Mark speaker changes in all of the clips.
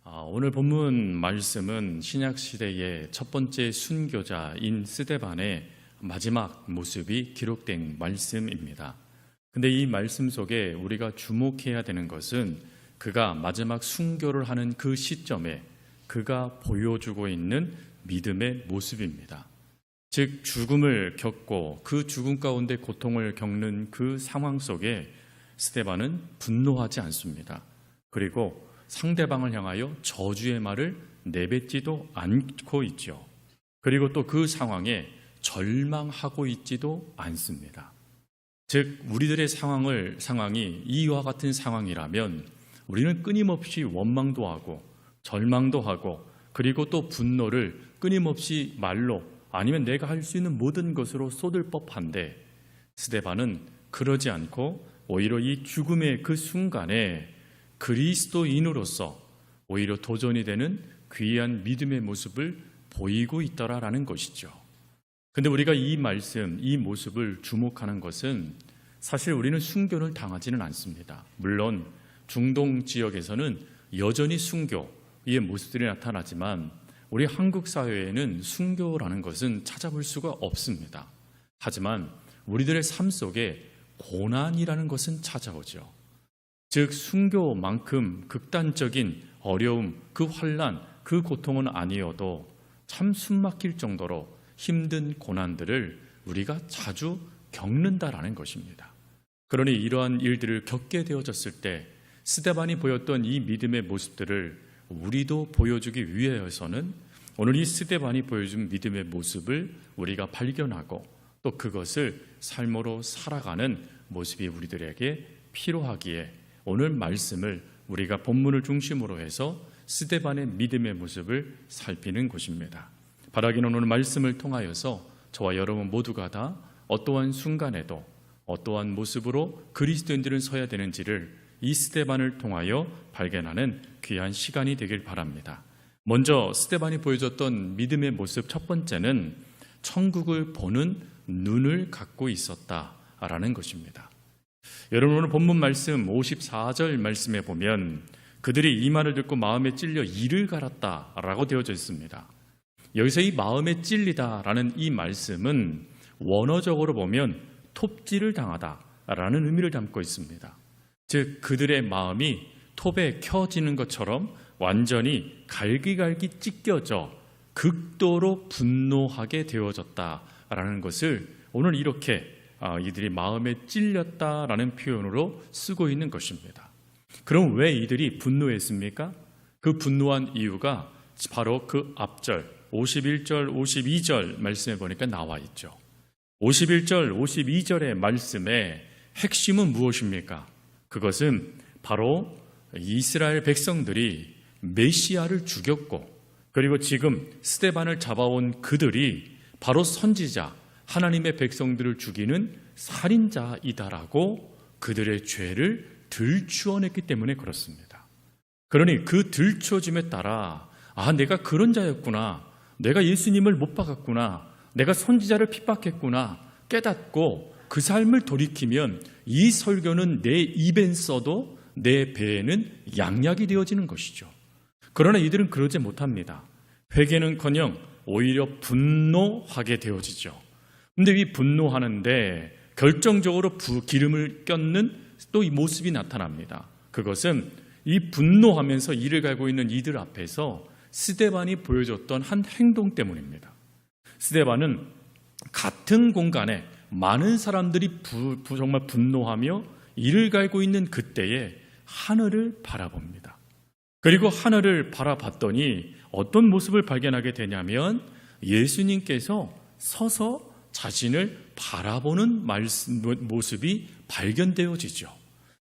Speaker 1: 오늘 본문 말씀은 신약시대의 첫 번째 순교자인 스데반의 마지막 모습이 기록된 말씀입니다. 근데 이 말씀 속에 우리가 주목해야 되는 것은 그가 마지막 순교를 하는 그 시점에 그가 보여주고 있는 믿음의 모습입니다. 즉 죽음을 겪고 그 죽음 가운데 고통을 겪는 그 상황 속에 스데반은 분노하지 않습니다. 그리고 상대방을 향하여 저주의 말을 내뱉지도 않고 있죠. 그리고 또 그 상황에 절망하고 있지도 않습니다. 즉 우리들의 상황이 이와 같은 상황이라면 우리는 끊임없이 원망도 하고 절망도 하고 그리고 또 분노를 끊임없이 말로 아니면 내가 할 수 있는 모든 것으로 쏟을 법한데 스데반은 그러지 않고 오히려 이 죽음의 그 순간에 그리스도인으로서 오히려 도전이 되는 귀한 믿음의 모습을 보이고 있더라라는 것이죠. 근데 우리가 이 말씀, 이 모습을 주목하는 것은 사실 우리는 순교를 당하지는 않습니다. 물론 중동 지역에서는 여전히 순교의 모습들이 나타나지만 우리 한국 사회에는 순교라는 것은 찾아볼 수가 없습니다. 하지만 우리들의 삶 속에 고난이라는 것은 찾아오죠. 즉 순교만큼 극단적인 어려움, 그 환난, 그 고통은 아니어도 참 숨막힐 정도로 힘든 고난들을 우리가 자주 겪는다라는 것입니다. 그러니 이러한 일들을 겪게 되어졌을 때 스데반이 보였던 이 믿음의 모습들을 우리도 보여주기 위해서는 오늘 이 스데반이 보여준 믿음의 모습을 우리가 발견하고 또 그것을 삶으로 살아가는 모습이 우리들에게 필요하기에 오늘 말씀을 우리가 본문을 중심으로 해서 스데반의 믿음의 모습을 살피는 것입니다. 바라기는 오늘 말씀을 통하여서 저와 여러분 모두가 다 어떠한 순간에도 어떠한 모습으로 그리스도인들은 서야 되는지를 이 스데반을 통하여 발견하는 귀한 시간이 되길 바랍니다. 먼저 스데반이 보여줬던 믿음의 모습 첫 번째는 천국을 보는 눈을 갖고 있었다라는 것입니다. 여러분 오늘 본문 말씀 54절 말씀에 보면 그들이 이 말을 듣고 마음에 찔려 이를 갈았다라고 되어져 있습니다. 여기서 이 마음에 찔리다라는 이 말씀은 원어적으로 보면 톱질을 당하다라는 의미를 담고 있습니다. 즉 그들의 마음이 톱에 켜지는 것처럼 완전히 갈기갈기 찢겨져 극도로 분노하게 되어졌다라는 것을 오늘 이렇게 이들이 마음에 찔렸다라는 표현으로 쓰고 있는 것입니다. 그럼 왜 이들이 분노했습니까? 그 분노한 이유가 바로 그 앞절 51절, 52절 말씀에 보니까 나와 있죠. 51절, 52절의 말씀의 핵심은 무엇입니까? 그것은 바로 이스라엘 백성들이 메시아를 죽였고 그리고 지금 스데반을 잡아온 그들이 바로 선지자 하나님의 백성들을 죽이는 살인자이다라고 그들의 죄를 들추어냈기 때문에 그렇습니다. 그러니 그 들추어짐에 따라 내가 그런 자였구나, 내가 예수님을 못 박았구나, 내가 선지자를 핍박했구나 깨닫고 그 삶을 돌이키면 이 설교는 내 입엔 써도 내 배에는 양약이 되어지는 것이죠. 그러나 이들은 그러지 못합니다. 회개는커녕 오히려 분노하게 되어지죠. 근데 이 분노하는데 결정적으로 기름을 껴는 또 이 모습이 나타납니다. 그것은 이 분노하면서 이를 갈고 있는 이들 앞에서 스데반이 보여줬던 한 행동 때문입니다. 스데반은 같은 공간에 많은 사람들이 정말 분노하며 이를 갈고 있는 그때에 하늘을 바라봅니다. 그리고 하늘을 바라봤더니 어떤 모습을 발견하게 되냐면 예수님께서 서서 자신을 바라보는 모습이 발견되어지죠.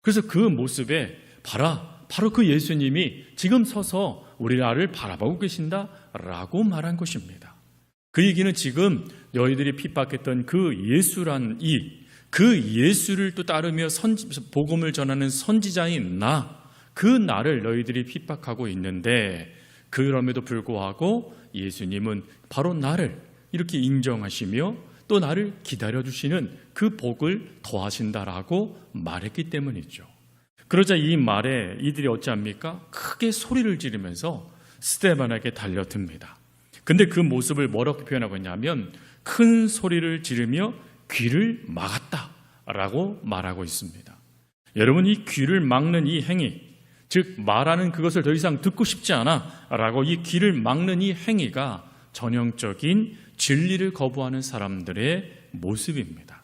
Speaker 1: 그래서 그 모습에 바로 그 예수님이 지금 서서 우리나라를 바라보고 계신다라고 말한 것입니다. 그 얘기는 지금 너희들이 핍박했던 그 예수란 그 예수를 또 따르며 복음을 전하는 선지자인 그 나를 너희들이 핍박하고 있는데 그럼에도 불구하고 예수님은 바로 나를 이렇게 인정하시며 또 나를 기다려주시는 그 복을 더하신다라고 말했기 때문이죠. 그러자 이 말에 이들이 어찌합니까? 크게 소리를 지르면서 스데반에게 달려듭니다. 근데 그 모습을 뭐라고 표현하고 있냐면 큰 소리를 지르며 귀를 막았다라고 말하고 있습니다. 여러분, 이 귀를 막는 이 행위, 즉 말하는 그것을 더 이상 듣고 싶지 않아 라고 이 귀를 막는 이 행위가 전형적인 진리를 거부하는 사람들의 모습입니다.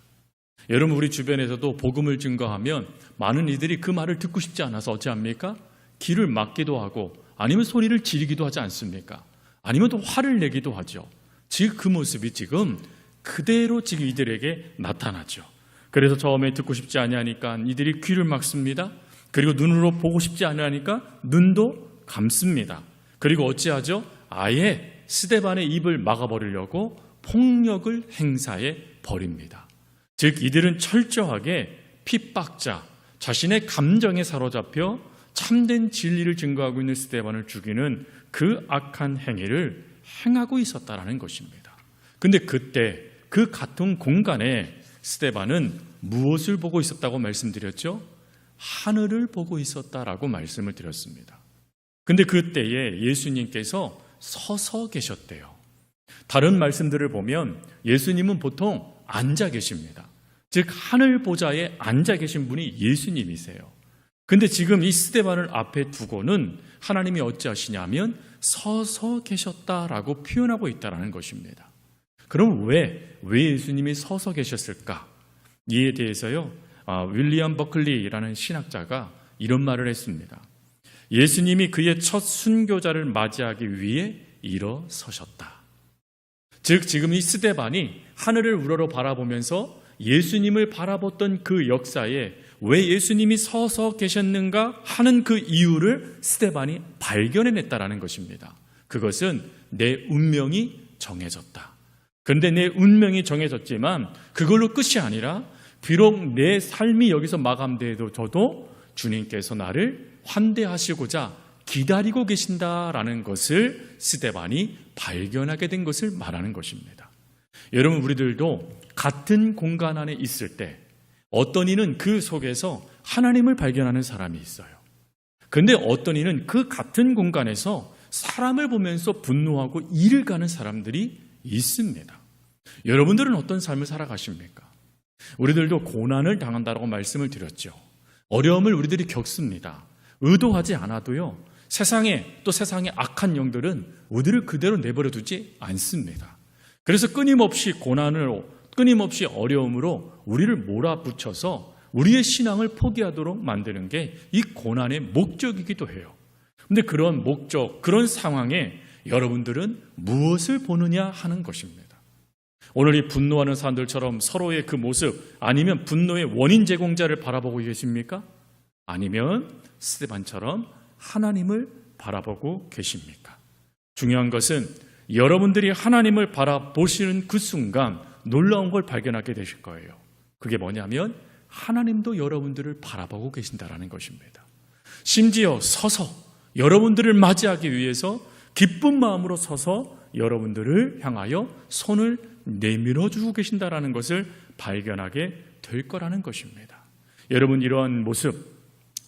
Speaker 1: 여러분, 우리 주변에서도 복음을 증거하면 많은 이들이 그 말을 듣고 싶지 않아서 어찌합니까? 귀를 막기도 하고 아니면 소리를 지르기도 하지 않습니까? 아니면 또 화를 내기도 하죠. 즉 그 모습이 지금 그대로 지금 이들에게 나타나죠. 그래서 처음에 듣고 싶지 아니하니까 이들이 귀를 막습니다. 그리고 눈으로 보고 싶지 않으니까 눈도 감습니다. 그리고 어찌하죠? 아예 스데반의 입을 막아버리려고 폭력을 행사해 버립니다. 즉 이들은 철저하게 핍박자, 자신의 감정에 사로잡혀 참된 진리를 증거하고 있는 스데반을 죽이는 그 악한 행위를 행하고 있었다라는 것입니다. 근데 그때 그 같은 공간에 스데반은 무엇을 보고 있었다고 말씀드렸죠? 하늘을 보고 있었다라고 말씀을 드렸습니다. 근데 그때에 예수님께서 서서 계셨대요. 다른 말씀들을 보면 예수님은 보통 앉아 계십니다. 즉 하늘 보좌에 앉아 계신 분이 예수님이세요. 근데 지금 이 스데반을 앞에 두고는 하나님이 어찌하시냐면 서서 계셨다라고 표현하고 있다는 것입니다. 그럼 왜 예수님이 서서 계셨을까? 이에 대해서요, 윌리엄 버클리라는 신학자가 이런 말을 했습니다. 예수님이 그의 첫 순교자를 맞이하기 위해 일어서셨다. 즉 지금 이 스데반이 하늘을 우러러 바라보면서 예수님을 바라봤던 그 역사에 왜 예수님이 서서 계셨는가 하는 그 이유를 스데반이 발견해냈다라는 것입니다. 그것은 내 운명이 정해졌다. 그런데 내 운명이 정해졌지만 그걸로 끝이 아니라 비록 내 삶이 여기서 마감돼도 저도 주님께서 나를 환대하시고자 기다리고 계신다라는 것을 스데반이 발견하게 된 것을 말하는 것입니다. 여러분, 우리들도 같은 공간 안에 있을 때 어떤 이는 그 속에서 하나님을 발견하는 사람이 있어요. 그런데 어떤 이는 그 같은 공간에서 사람을 보면서 분노하고 일을 가는 사람들이 있습니다. 여러분들은 어떤 삶을 살아가십니까? 우리들도 고난을 당한다라고 말씀을 드렸죠. 어려움을 우리들이 겪습니다. 의도하지 않아도요, 세상의 악한 영들은 우리를 그대로 내버려 두지 않습니다. 그래서 끊임없이 고난으로, 끊임없이 어려움으로 우리를 몰아붙여서 우리의 신앙을 포기하도록 만드는 게 이 고난의 목적이기도 해요. 그런데 그런 목적, 그런 상황에 여러분들은 무엇을 보느냐 하는 것입니다. 오늘 이 분노하는 사람들처럼 서로의 그 모습, 아니면 분노의 원인 제공자를 바라보고 계십니까? 아니면 스데반처럼 하나님을 바라보고 계십니까? 중요한 것은 여러분들이 하나님을 바라보시는 그 순간 놀라운 걸 발견하게 되실 거예요. 그게 뭐냐면 하나님도 여러분들을 바라보고 계신다라는 것입니다. 심지어 서서 여러분들을 맞이하기 위해서 기쁜 마음으로 서서 여러분들을 향하여 손을 내밀어 주고 계신다라는 것을 발견하게 될 거라는 것입니다. 여러분, 이러한 모습,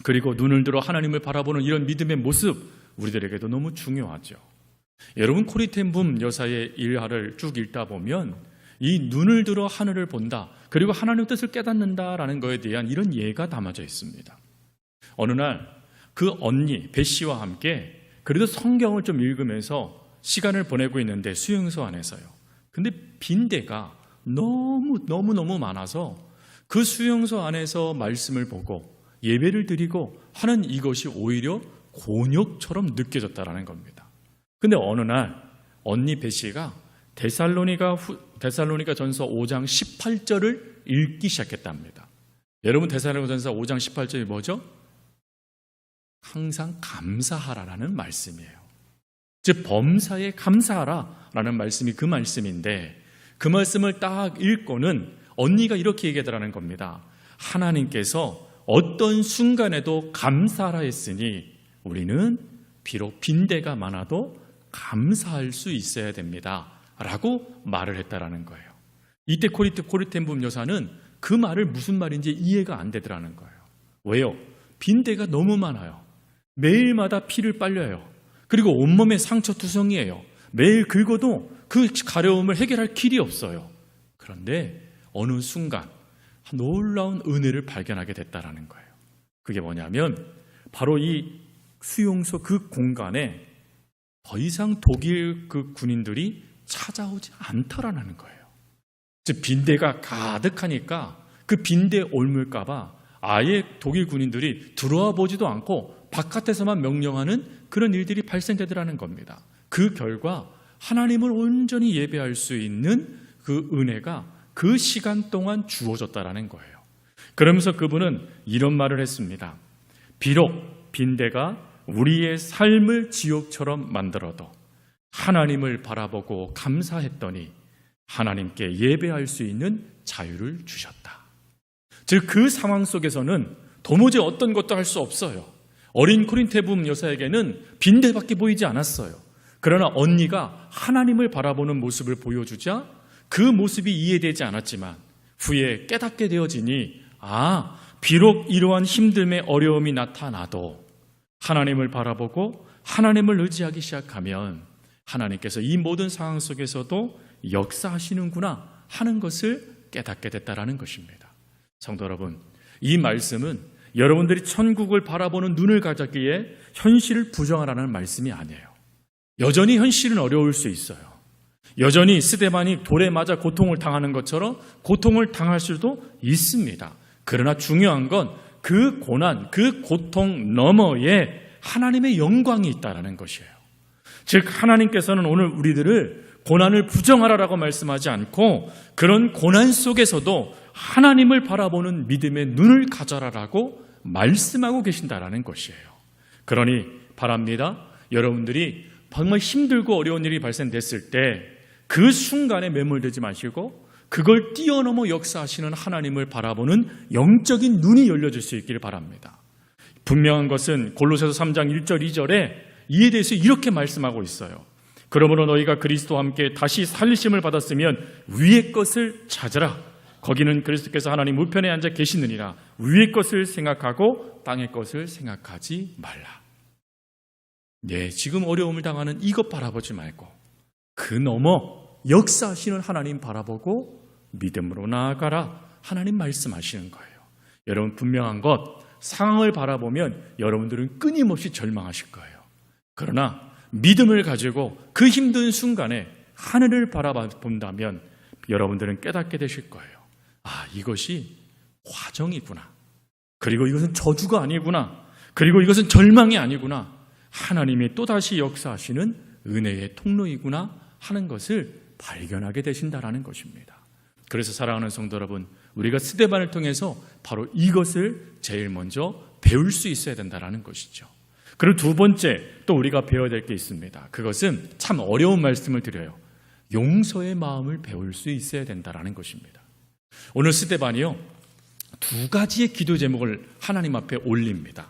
Speaker 1: 그리고 눈을 들어 하나님을 바라보는 이런 믿음의 모습, 우리들에게도 너무 중요하죠. 여러분, 코리 텐 붐 여사의 일화를 쭉 읽다 보면 이 눈을 들어 하늘을 본다, 그리고 하나님의 뜻을 깨닫는다라는 것에 대한 이런 예가 담아져 있습니다. 어느 날 그 언니 배 씨와 함께 그래도 성경을 좀 읽으면서 시간을 보내고 있는데 수용소 안에서요. 근데 빈대가 너무 많아서 그 수용소 안에서 말씀을 보고 예배를 드리고 하는 이것이 오히려 곤욕처럼 느껴졌다라는 겁니다. 근데 어느 날 언니 배 씨가 데살로니가 전서 5장 18절을 읽기 시작했답니다. 여러분, 데살로니가 전서 5장 18절이 뭐죠? 항상 감사하라라는 말씀이에요. 즉 범사에 감사하라라는 말씀이 그 말씀인데, 그 말씀을 딱 읽고는 언니가 이렇게 얘기하더라는 겁니다. 하나님께서 어떤 순간에도 감사하라 했으니 우리는 비록 빈대가 많아도 감사할 수 있어야 됩니다 라고 말을 했다라는 거예요. 이때 코리 텐 붐 여사는 그 말을 무슨 말인지 이해가 안 되더라는 거예요. 왜요? 빈대가 너무 많아요. 매일마다 피를 빨려요. 그리고 온몸에 상처투성이에요. 매일 긁어도 그 가려움을 해결할 길이 없어요. 그런데 어느 순간 놀라운 은혜를 발견하게 됐다라는 거예요. 그게 뭐냐면 바로 이 수용소 그 공간에 더 이상 독일 그 군인들이 찾아오지 않더라는 거예요. 즉 빈대가 가득하니까 그 빈대 옮을까 봐 아예 독일 군인들이 들어와 보지도 않고 바깥에서만 명령하는 그런 일들이 발생되더라는 겁니다. 그 결과 하나님을 온전히 예배할 수 있는 그 은혜가 그 시간 동안 주어졌다라는 거예요. 그러면서 그분은 이런 말을 했습니다. 비록 빈대가 우리의 삶을 지옥처럼 만들어도 하나님을 바라보고 감사했더니 하나님께 예배할 수 있는 자유를 주셨다. 즉 그 상황 속에서는 도무지 어떤 것도 할 수 없어요. 어린 코린테 부음 여사에게는 빈대밖에 보이지 않았어요. 그러나 언니가 하나님을 바라보는 모습을 보여주자 그 모습이 이해되지 않았지만 후에 깨닫게 되어지니 비록 이러한 힘듦의 어려움이 나타나도 하나님을 바라보고 하나님을 의지하기 시작하면 하나님께서 이 모든 상황 속에서도 역사하시는구나 하는 것을 깨닫게 됐다라는 것입니다. 성도 여러분, 이 말씀은 여러분들이 천국을 바라보는 눈을 가졌기에 현실을 부정하라는 말씀이 아니에요. 여전히 현실은 어려울 수 있어요. 여전히 스데반이 돌에 맞아 고통을 당하는 것처럼 고통을 당할 수도 있습니다. 그러나 중요한 건 그 고난, 그 고통 너머에 하나님의 영광이 있다는 것이에요. 즉 하나님께서는 오늘 우리들을 고난을 부정하라라고 말씀하지 않고 그런 고난 속에서도 하나님을 바라보는 믿음의 눈을 가져라라고 말씀하고 계신다라는 것이에요. 그러니 바랍니다. 여러분들이 정말 힘들고 어려운 일이 발생됐을 때 그 순간에 매몰되지 마시고 그걸 뛰어넘어 역사하시는 하나님을 바라보는 영적인 눈이 열려질 수 있기를 바랍니다. 분명한 것은 골로새서 3장 1절 2절에 이에 대해서 이렇게 말씀하고 있어요. 그러므로 너희가 그리스도와 함께 다시 살리심을 받았으면 위의 것을 찾으라. 거기는 그리스도께서 하나님 우편에 앉아 계시느니라. 위의 것을 생각하고 땅의 것을 생각하지 말라. 네, 지금 어려움을 당하는 이것 바라보지 말고 그 너머 역사하시는 하나님 바라보고 믿음으로 나아가라. 하나님 말씀하시는 거예요. 여러분 분명한 것, 상황을 바라보면 여러분들은 끊임없이 절망하실 거예요. 그러나 믿음을 가지고 그 힘든 순간에 하늘을 바라본다면 여러분들은 깨닫게 되실 거예요. 이것이 과정이구나. 그리고 이것은 저주가 아니구나. 그리고 이것은 절망이 아니구나. 하나님이 또다시 역사하시는 은혜의 통로이구나 하는 것을 발견하게 되신다라는 것입니다. 그래서 사랑하는 성도 여러분, 우리가 스데반을 통해서 바로 이것을 제일 먼저 배울 수 있어야 된다라는 것이죠. 그리고 두 번째 또 우리가 배워야 될 게 있습니다. 그것은 참 어려운 말씀을 드려요. 용서의 마음을 배울 수 있어야 된다라는 것입니다. 오늘 스데반이요, 두 가지의 기도 제목을 하나님 앞에 올립니다.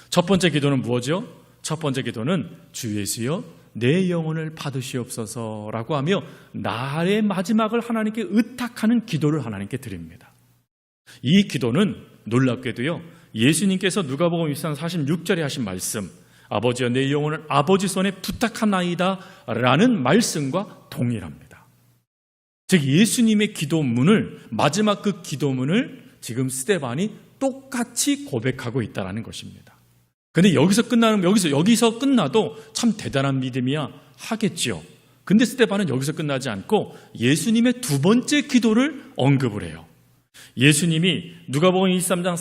Speaker 1: 첫 번째 기도는 무엇이요? 첫 번째 기도는 주 예수여 내 영혼을 받으시옵소서라고 하며 나의 마지막을 하나님께 의탁하는 기도를 하나님께 드립니다. 이 기도는 놀랍게도요, 예수님께서 누가복음 24장 46절에 하신 말씀, 아버지여 내 영혼을 아버지 손에 부탁하나이다 라는 말씀과 동일합니다. 즉 예수님의 기도문을, 마지막 그 기도문을 지금 스데반이 똑같이 고백하고 있다는 것입니다. 근데 여기서 끝나도 참 대단한 믿음이야 하겠지요. 근데 스데반은 여기서 끝나지 않고 예수님의 두 번째 기도를 언급을 해요. 예수님이 누가복음 23장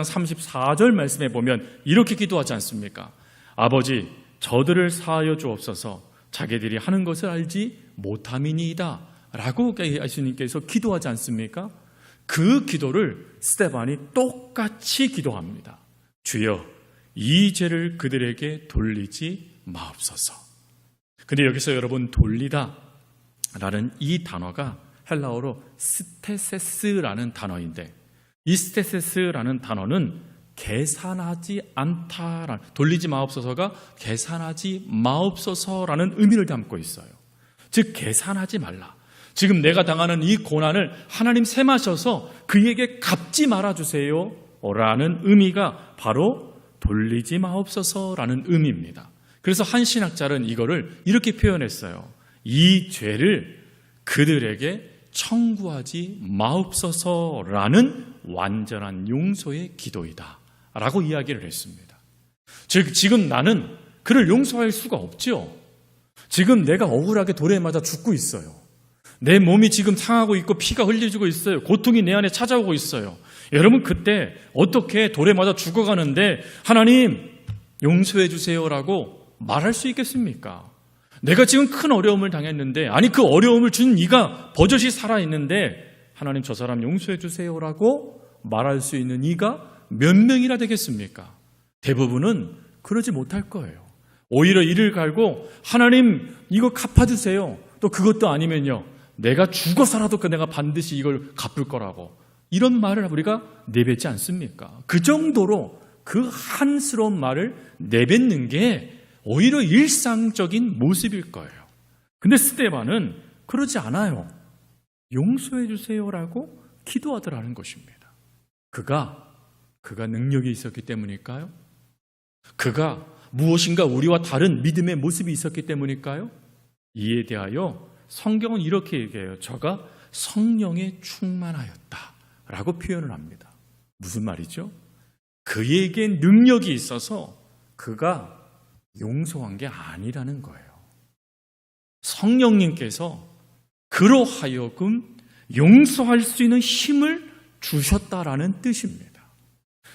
Speaker 1: 34절 말씀에 보면 이렇게 기도하지 않습니까? 아버지, 저들을 사하여 주옵소서. 자기들이 하는 것을 알지 못함이니이다 라고 예수님께서 기도하지 않습니까? 그 기도를 스데반이 똑같이 기도합니다. 주여 이 죄를 그들에게 돌리지 마옵소서. 근데 여기서 여러분 돌리다 라는 이 단어가 헬라어로 스테세스라는 단어인데, 이 스테세스라는 단어는 계산하지 않다, 돌리지 마옵소서가 계산하지 마옵소서라는 의미를 담고 있어요. 즉 계산하지 말라. 지금 내가 당하는 이 고난을 하나님 셈하셔서 그에게 갚지 말아주세요 마옵소서라는 의미가 바로 돌리지 마옵소서라는 의미입니다. 그래서 한 신학자는 이거를 이렇게 표현했어요. 이 죄를 그들에게 청구하지 마옵소서라는 완전한 용서의 기도이다 라고 이야기를 했습니다. 즉 지금 나는 그를 용서할 수가 없죠. 지금 내가 억울하게 돌에 맞아 죽고 있어요. 내 몸이 지금 상하고 있고 피가 흘려지고 있어요. 고통이 내 안에 찾아오고 있어요. 여러분 그때 어떻게 돌에 맞아 죽어가는데 하나님 용서해 주세요라고 말할 수 있겠습니까? 내가 지금 큰 어려움을 당했는데 아니 그 어려움을 준 이가 버젓이 살아있는데 하나님 저 사람 용서해 주세요라고 말할 수 있는 이가 몇 명이나 되겠습니까? 대부분은 그러지 못할 거예요. 오히려 이를 갈고 하나님 이거 갚아주세요. 또 그것도 아니면요. 내가 죽어서라도 내가 반드시 이걸 갚을 거라고 이런 말을 우리가 내뱉지 않습니까? 그 정도로 그 한스러운 말을 내뱉는 게 오히려 일상적인 모습일 거예요. 근데 스데반은 그러지 않아요. 용서해 주세요라고 기도하더라는 것입니다. 그가 능력이 있었기 때문일까요? 그가 무엇인가 우리와 다른 믿음의 모습이 있었기 때문일까요? 이에 대하여 성경은 이렇게 얘기해요. 저가 성령에 충만하였다 라고 표현을 합니다. 무슨 말이죠? 그에게 능력이 있어서 그가 용서한 게 아니라는 거예요. 성령님께서 그로 하여금 용서할 수 있는 힘을 주셨다라는 뜻입니다.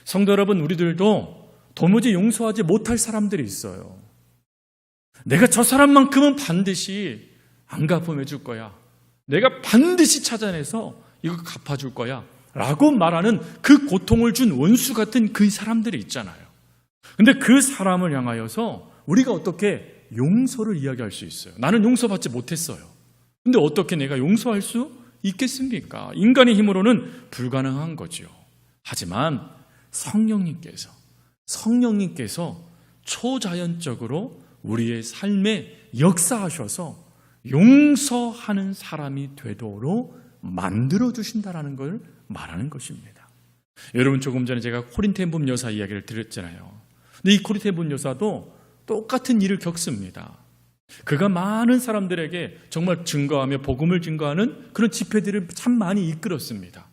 Speaker 1: 성도 여러분, 우리들도 도무지 용서하지 못할 사람들이 있어요. 내가 저 사람만큼은 반드시 안 갚음해 줄 거야. 내가 반드시 찾아내서 이거 갚아줄 거야. 라고 말하는 그 고통을 준 원수 같은 그 사람들이 있잖아요. 근데 그 사람을 향하여서 우리가 어떻게 용서를 이야기할 수 있어요? 나는 용서받지 못했어요. 근데 어떻게 내가 용서할 수 있겠습니까? 인간의 힘으로는 불가능한 거죠. 하지만 성령님께서 초자연적으로 우리의 삶에 역사하셔서 용서하는 사람이 되도록 만들어주신다는 걸 말하는 것입니다. 여러분 조금 전에 제가 코린테 분 여사 이야기를 드렸잖아요. 근데 이 코린테 분 여사도 똑같은 일을 겪습니다. 그가 많은 사람들에게 정말 증거하며 복음을 증거하는 그런 집회들을 참 많이 이끌었습니다.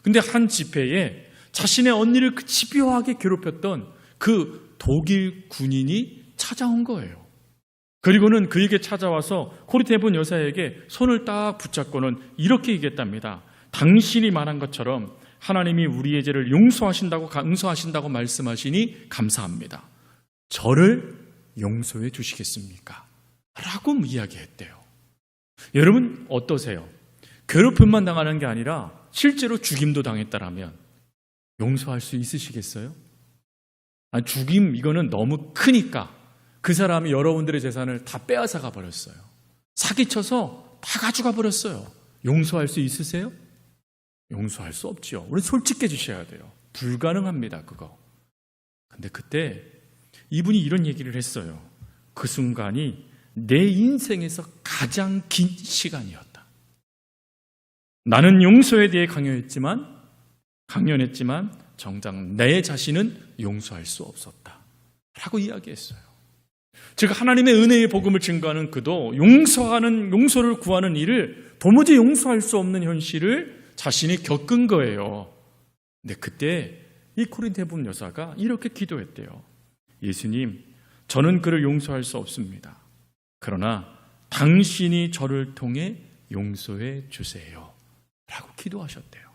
Speaker 1: 근데 한 집회에 자신의 언니를 집요하게 괴롭혔던 그 독일 군인이 찾아온 거예요. 그리고는 그에게 찾아와서 코린테 분 여사에게 손을 딱 붙잡고는 이렇게 얘기했답니다. 당신이 말한 것처럼 하나님이 우리의 죄를 용서하신다고 말씀하시니 감사합니다. 저를 용서해 주시겠습니까? 라고 이야기했대요. 여러분 어떠세요? 괴롭힘만 당하는 게 아니라 실제로 죽임도 당했다라면 용서할 수 있으시겠어요? 죽임 이거는 너무 크니까 그 사람이 여러분들의 재산을 다 빼앗아가 버렸어요. 사기쳐서 다 가져가 버렸어요. 용서할 수 있으세요? 용서할 수 없죠. 우리 솔직해지셔야 돼요. 불가능합니다, 그거. 근데 그때 이분이 이런 얘기를 했어요. 그 순간이 내 인생에서 가장 긴 시간이었다. 나는 용서에 대해 강연했지만 정작 내 자신은 용서할 수 없었다. 라고 이야기했어요. 즉 하나님의 은혜의 복음을 증거하는 그도 용서를 구하는 일을 도무지 용서할 수 없는 현실을 자신이 겪은 거예요. 근데 그때 이 코린테 분 여사가 이렇게 기도했대요. 예수님, 저는 그를 용서할 수 없습니다. 그러나 당신이 저를 통해 용서해 주세요. 라고 기도하셨대요.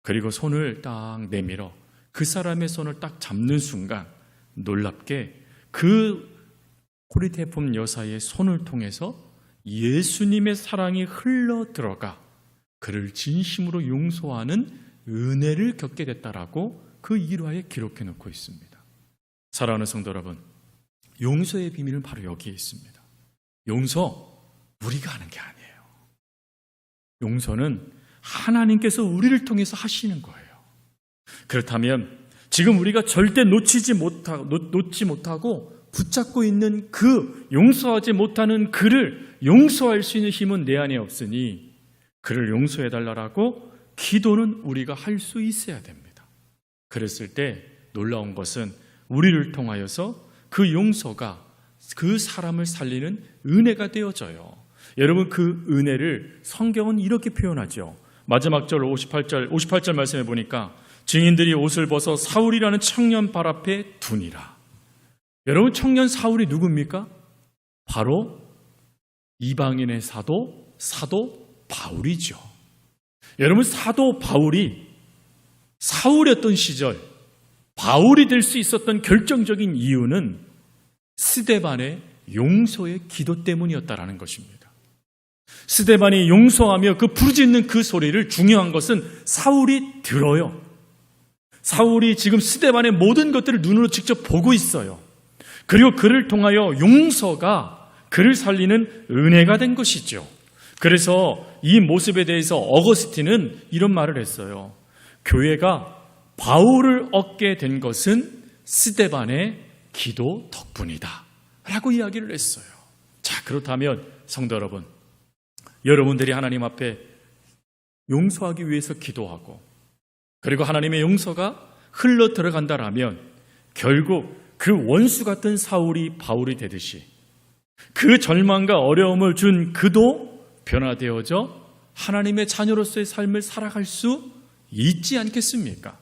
Speaker 1: 그리고 손을 딱 내밀어 그 사람의 손을 딱 잡는 순간 놀랍게 그 코린테 분 여사의 손을 통해서 예수님의 사랑이 흘러 들어가 그를 진심으로 용서하는 은혜를 겪게 됐다라고 그 일화에 기록해 놓고 있습니다. 사랑하는 성도 여러분, 용서의 비밀은 바로 여기에 있습니다. 용서 우리가 하는 게 아니에요. 용서는 하나님께서 우리를 통해서 하시는 거예요. 그렇다면 지금 우리가 절대 놓지 못하고 붙잡고 있는 그 용서하지 못하는 그를 용서할 수 있는 힘은 내 안에 없으니 그를 용서해달라고 기도는 우리가 할 수 있어야 됩니다. 그랬을 때 놀라운 것은 우리를 통하여서 그 용서가 그 사람을 살리는 은혜가 되어져요. 여러분, 그 은혜를 성경은 이렇게 표현하죠. 마지막 절 58절 말씀해 보니까 증인들이 옷을 벗어 사울이라는 청년 발 앞에 두니라. 여러분, 청년 사울이 누굽니까? 바로 이방인의 사도 바울이죠. 여러분, 사도 바울이 사울이었던 시절 바울이 될 수 있었던 결정적인 이유는 스데반의 용서의 기도 때문이었다라는 것입니다. 스데반이 용서하며 그 부르짖는 그 소리를, 중요한 것은 사울이 들어요. 사울이 지금 스데반의 모든 것들을 눈으로 직접 보고 있어요. 그리고 그를 통하여 용서가 그를 살리는 은혜가 된 것이죠. 그래서 이 모습에 대해서 어거스틴은 이런 말을 했어요. 교회가 바울을 얻게 된 것은 스데반의 기도 덕분이다 라고 이야기를 했어요. 자, 그렇다면 성도 여러분, 여러분들이 하나님 앞에 용서하기 위해서 기도하고 그리고 하나님의 용서가 흘러 들어간다라면 결국 그 원수 같은 사울이 바울이 되듯이 그 절망과 어려움을 준 그도 변화되어져 하나님의 자녀로서의 삶을 살아갈 수 있지 않겠습니까?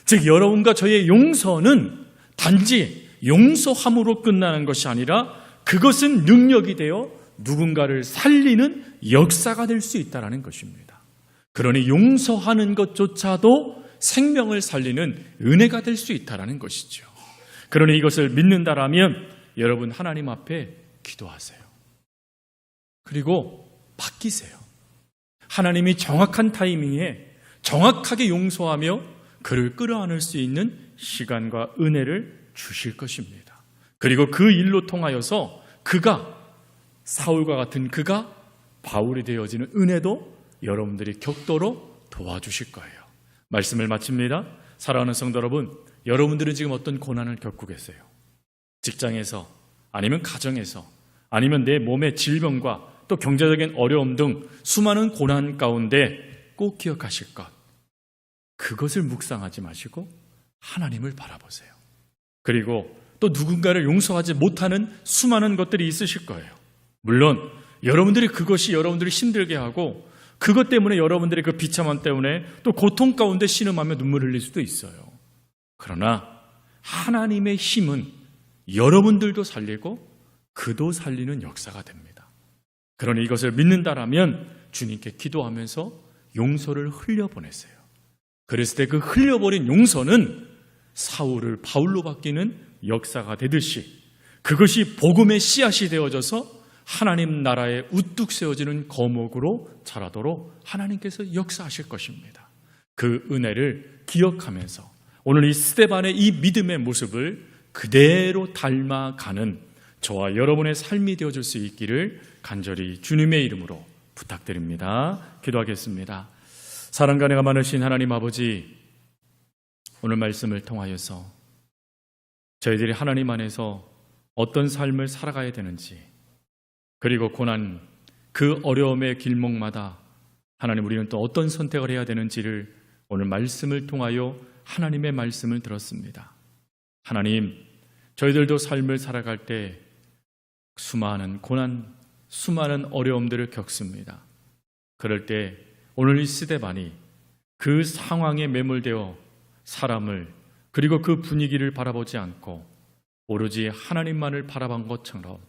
Speaker 1: 즉, 여러분과 저의 용서는 단지 용서함으로 끝나는 것이 아니라 그것은 능력이 되어 누군가를 살리는 역사가 될 수 있다는 것입니다. 그러니 용서하는 것조차도 생명을 살리는 은혜가 될 수 있다는 것이죠. 그러니 이것을 믿는다라면 여러분, 하나님 앞에 기도하세요. 그리고 바뀌세요. 하나님이 정확한 타이밍에 정확하게 용서하며 그를 끌어안을 수 있는 시간과 은혜를 주실 것입니다. 그리고 그 일로 통하여서 사울과 같은 그가 바울이 되어지는 은혜도 여러분들이 격도로 도와주실 거예요. 말씀을 마칩니다. 사랑하는 성도 여러분, 여러분들은 지금 어떤 고난을 겪고 계세요? 직장에서, 아니면 가정에서, 아니면 내 몸의 질병과 또 경제적인 어려움 등 수많은 고난 가운데 꼭 기억하실 것, 그것을 묵상하지 마시고 하나님을 바라보세요. 그리고 또 누군가를 용서하지 못하는 수많은 것들이 있으실 거예요. 물론 여러분들이 그것이 여러분들을 힘들게 하고 그것 때문에 여러분들의 그 비참함 때문에 또 고통 가운데 신음하며 눈물 흘릴 수도 있어요. 그러나 하나님의 힘은 여러분들도 살리고 그도 살리는 역사가 됩니다. 그러니 이것을 믿는다라면 주님께 기도하면서 용서를 흘려보내세요. 그랬을 때 그 흘려버린 용서는 사울을 바울로 바뀌는 역사가 되듯이 그것이 복음의 씨앗이 되어져서 하나님 나라에 우뚝 세워지는 거목으로 자라도록 하나님께서 역사하실 것입니다. 그 은혜를 기억하면서 오늘 이 스데반의 이 믿음의 모습을 그대로 닮아가는 저와 여러분의 삶이 되어줄 수 있기를 간절히 주님의 이름으로 부탁드립니다. 기도하겠습니다. 사랑과 은혜가 많으신 하나님 아버지, 오늘 말씀을 통하여서 저희들이 하나님 안에서 어떤 삶을 살아가야 되는지, 그리고 고난, 그 어려움의 길목마다 하나님 우리는 또 어떤 선택을 해야 되는지를 오늘 말씀을 통하여 하나님의 말씀을 들었습니다. 하나님, 저희들도 삶을 살아갈 때 수많은 고난, 수많은 어려움들을 겪습니다. 그럴 때 오늘 이 스데반이 그 상황에 매몰되어 사람을 그리고 그 분위기를 바라보지 않고 오로지 하나님만을 바라본 것처럼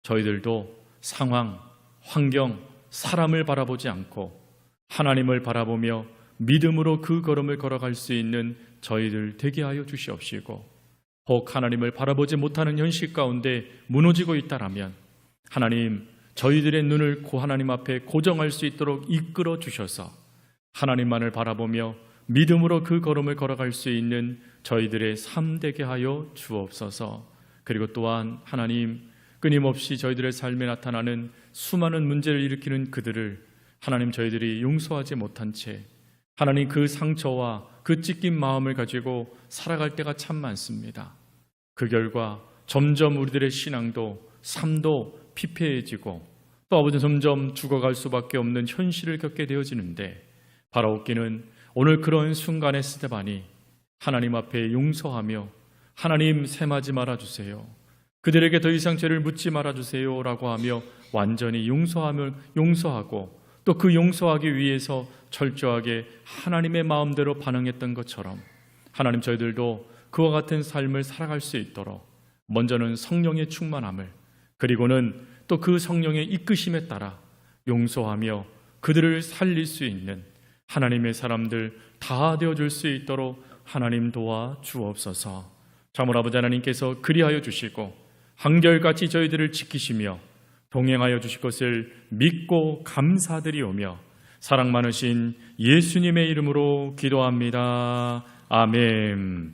Speaker 1: 저희들도 상황, 환경, 사람을 바라보지 않고 하나님을 바라보며 믿음으로 그 걸음을 걸어갈 수 있는 저희들 되게 하여 주시옵시고, 혹 하나님을 바라보지 못하는 현실 가운데 무너지고 있다라면 하나님, 저희들의 눈을 하나님 앞에 고정할 수 있도록 이끌어 주셔서 하나님만을 바라보며 믿음으로 그 걸음을 걸어갈 수 있는 저희들의 삶 되게 하여 주옵소서. 그리고 또한 하나님, 끊임없이 저희들의 삶에 나타나는 수많은 문제를 일으키는 그들을 하나님 저희들이 용서하지 못한 채 하나님 그 상처와 그 찢긴 마음을 가지고 살아갈 때가 참 많습니다. 그 결과 점점 우리들의 신앙도 삶도 피폐해지고 또 아버지 점점 죽어갈 수밖에 없는 현실을 겪게 되어지는데, 바라옵기는 오늘 그런 순간에 스데반이 하나님 앞에 용서하며 하나님 셈하지 말아주세요. 그들에게 더 이상 죄를 묻지 말아주세요 라고 하며 완전히 용서하고 또 그 용서하기 위해서 철저하게 하나님의 마음대로 반응했던 것처럼 하나님 저희들도 그와 같은 삶을 살아갈 수 있도록 먼저는 성령의 충만함을 그리고는 또 그 성령의 이끄심에 따라 용서하며 그들을 살릴 수 있는 하나님의 사람들 다 되어줄 수 있도록 하나님 도와 주옵소서. 참으로 아버지 하나님께서 그리하여 주시고 한결같이 저희들을 지키시며 동행하여 주실 것을 믿고 감사드리오며 사랑 많으신 예수님의 이름으로 기도합니다. 아멘.